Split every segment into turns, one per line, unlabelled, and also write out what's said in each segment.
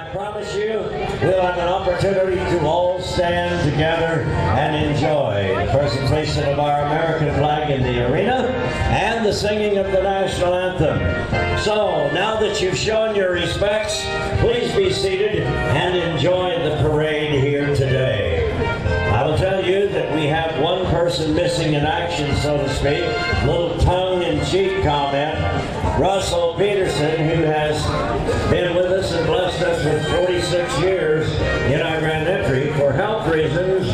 I promise you, we'll have an opportunity to all stand together and enjoy the presentation of our American flag in the arena and the singing of the national anthem. So, now that you've shown your respects, please be seated and enjoy the parade here today. I will tell you that we have one person missing in action, so to speak, little tongue-in-cheek comment. Russell Peterson, who has been with us and blessed us with 46 years in our grand entry, for health reasons,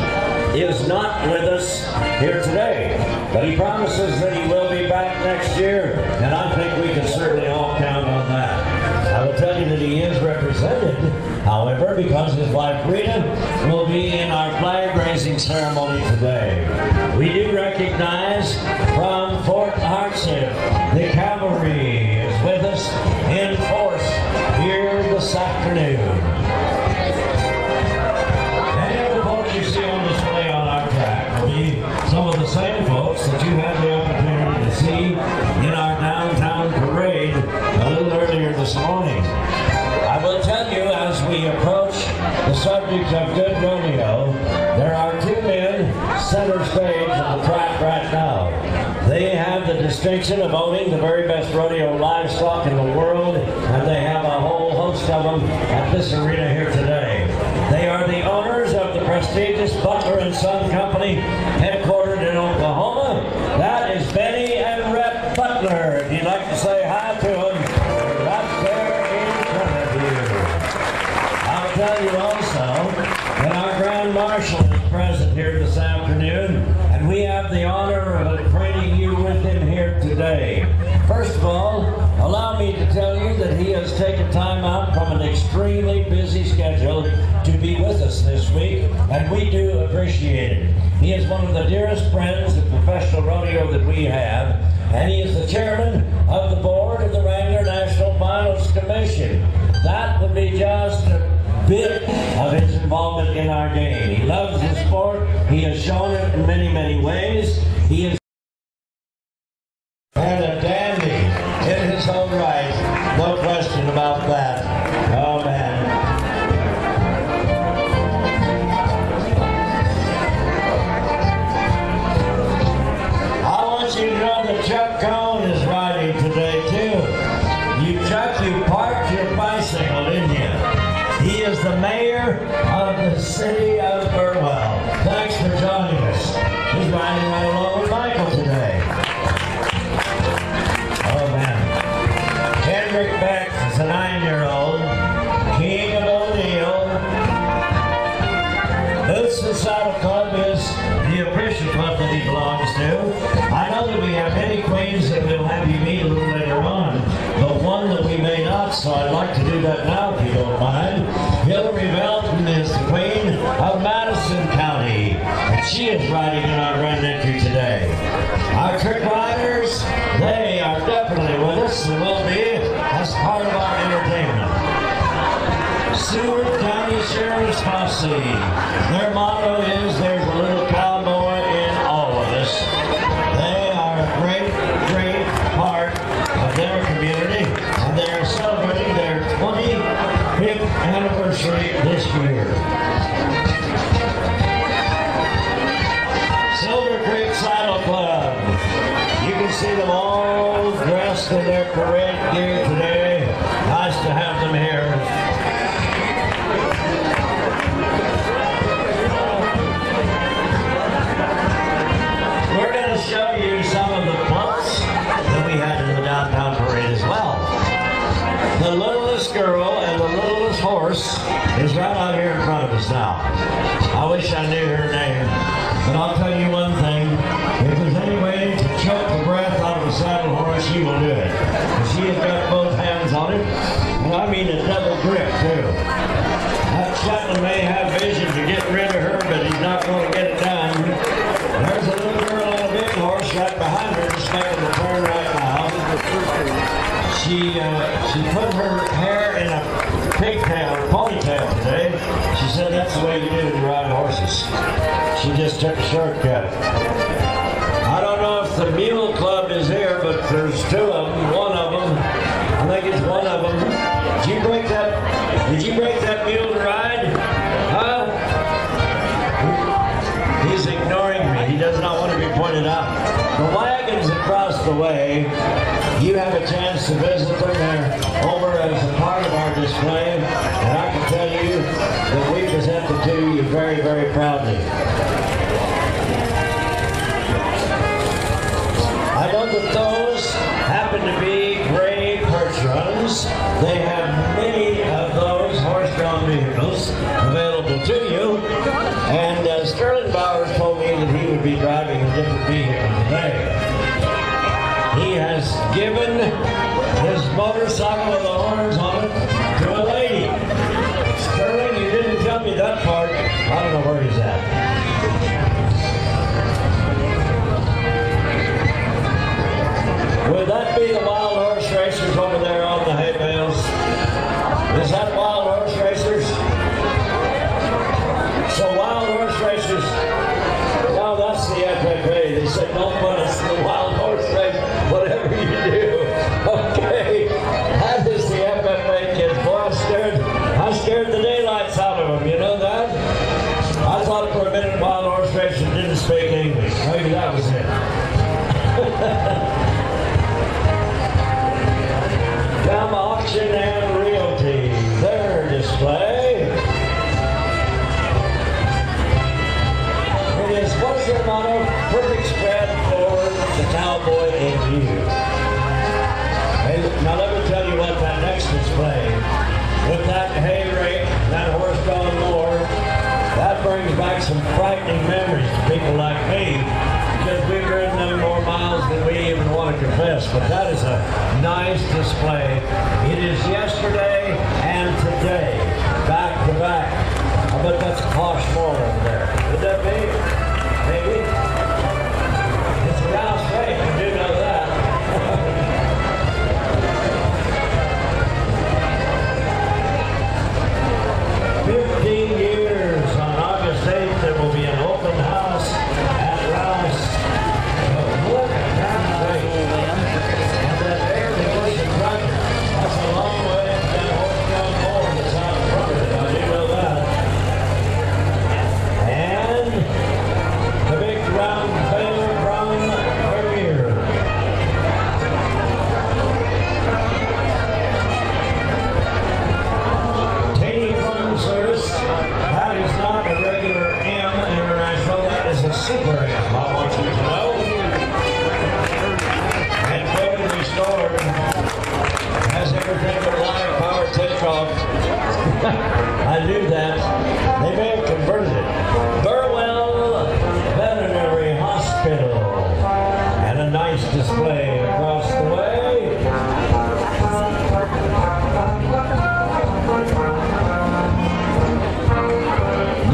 is not with us here today. But he promises that he will be back next year, and I think we can certainly all count on that. I will tell you that he is represented, however, because his wife Rita will be in our flag raising ceremony today. We do recognize from Fort Hartsip, the cavalry is with us in force here this afternoon. Any of the folks you see on display on our track will be some of the same folks that you had the opportunity to see in our downtown parade a little earlier this morning. I will tell you, as we approach the subject of good rodeo, there are two men center stage of the track right now. They have the distinction of owning the very best rodeo livestock in the world, and they have a whole host of them at this arena here today. They are the owners of the prestigious Butler and Son Company, headquartered in Oklahoma. That is Benny and Rhett Butler. If you'd like to say hi to them, right there in front of you. I'll tell you also that our Grand Marshal is present here this afternoon, and we have the honor of acquainting you with him here today. First of all, allow me to tell you that he has taken time out from an extremely busy schedule to be with us this week, and we do appreciate it. He is one of the dearest friends of professional rodeo that we have, and he is the chairman of the board of the Wrangler National Finals Commission. That would be just a bit of his involvement in our game. He loves the sport. He has shown it in many, many ways. He is and a dandy in his own right. No question about that. Oh, man. I want you to know that Chuck Cohn is riding today, too. Chuck, you parked your bicycle, didn't you? He is the mayor of the city of Burwell. Thanks for joining us. He's riding right along with Michael today. Oh, man. Kendrick Beck is a 9-year-old. King of O'Neill. This Saddle Club is the official club that he belongs to. I know that we have many queens that we'll have you meet a little later on, but one that we may not, so I'd like to do that now if you don't mind. Hillary Belton is the Queen of Madison County, and she is riding in our grand entry today. Our trick riders, they are definitely with us and will be as part of our entertainment. Seward County Sheriff's Posse. Their motto is, there's a little cowboy in all of us. They are a great, great part of their community, and they are celebrating their 25th anniversary this year. Silver Creek Saddle Club. You can see them all dressed in their parade gear today. Nice to have them here. We're going to show you some of the clubs that we had in the downtown parade as well. The littlest girl and the littlest horse is right out here in front of us now. I wish I knew her name, but I'll tell you one thing. If there's any way to choke the breath out of a saddle horse, she will do it. And she has got both hands on it, and I mean a double grip too. That Shetland may have vision to get rid of her, but he's not going to get it done. There's a little girl on a big horse right behind her, just making the turn right now. She put her hair in a pigtail, ponytail today. She said that's the way you do when you ride horses. She just took a shortcut. I don't know if the Mule Club is here, but there's two of them. One of them, I think it's one of them. Did you break that Did you break that mule to ride? Huh? He's ignoring me. He does not want to be pointed out. The wagon's across the way. You have a chance to visit them. They're over as a part of our display. And I can tell you that we present them to you very, very proudly. I know that those happen to be gray perch runs. They have many of those horse-drawn vehicles available to you. And Sterling Bowers told me that he would be driving a different vehicle today. He has given his motorcycle with the horns on it to a lady. Sterling, you didn't tell me that part. I don't know where he's at. Would that be the wild horse racers over there on the hay bales? Is that wild horse racers? So wild horse racers, no, that's the FFA. They said don't put us in the wild horse race, whatever you do. Okay, that is the FFA kids. Boy, I scared the daylights out of them, you know that? I thought for a minute wild horse racers didn't speak English. Maybe that was it. Come Auction and Realty, their display. It is, what's their motto? Perfect spread for the cowboy in you. Hey, now let me tell you what that next display, with that hay rake, that horse-drawn mower, that brings back some frightening memories to people like me, because we've ridden them more miles than we even want to confess. But that is a nice display. It is yesterday and today, back to back. I bet that's a posh mower over there. Would that be? Maybe? It's a Rouse rake, you do know that. 15 years on August 8th, there will be an open house at Rouse. Look at that rake. And that air conditioning tractor. That's a long way from that horse-drawn mower that's out in front of it. I do know that. And the big round baler from Burwell. Taney Farm Service. That is not a regular M International. That is a super M. I want you to know. And Building Restored has everything but live power takeoff. I knew that. They may have converted it. Burwell Veterinary Hospital. And a nice display across the way.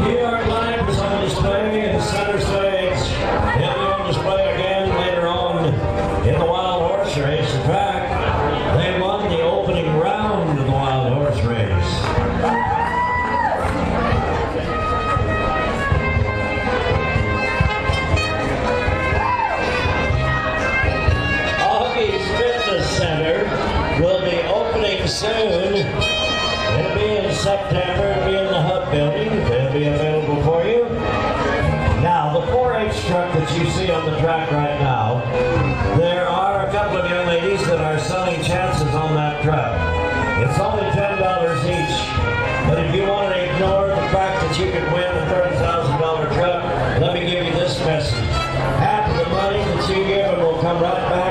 New York Life is on display in center stage. They'll be on display again later on in the wild horse race. In fact, they won the opening round of the wild horse race. Augie's Fitness Center will be opening soon. It'll be in September. It'll be in the Hub building. It'll be available for you. Now, the 4-H truck that you see on the track right now, there are a couple of young ladies that are selling chances on that truck. It's only $10 each. But if you want to ignore the fact that you could win a $30,000 truck, let me give you this message. Half of the money that you give will come right back